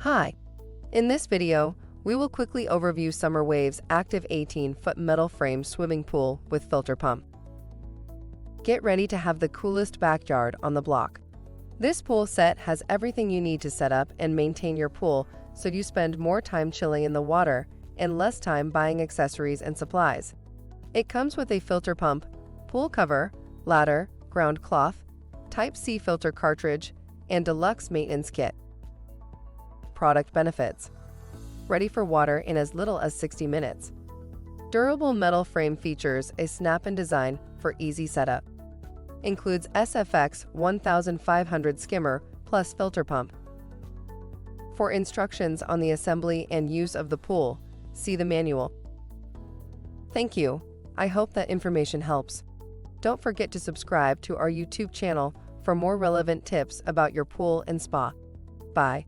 Hi! In this video, we will quickly overview Summer Wave's active 18-foot metal frame swimming pool with filter pump. Get ready to have the coolest backyard on the block. This pool set has everything you need to set up and maintain your pool so you spend more time chilling in the water and less time buying accessories and supplies. It comes with a filter pump, pool cover, ladder, ground cloth, Type-C filter cartridge, and deluxe maintenance kit. Product benefits: ready for water in as little as 60 minutes. Durable metal frame features a snap-in design for easy setup. Includes SFX 1500 SkimmerPlus filter pump. For instructions on the assembly and use of the pool, see the manual. Thank you. I hope that information helps. Don't forget to subscribe to our YouTube channel for more relevant tips about your pool and spa. Bye.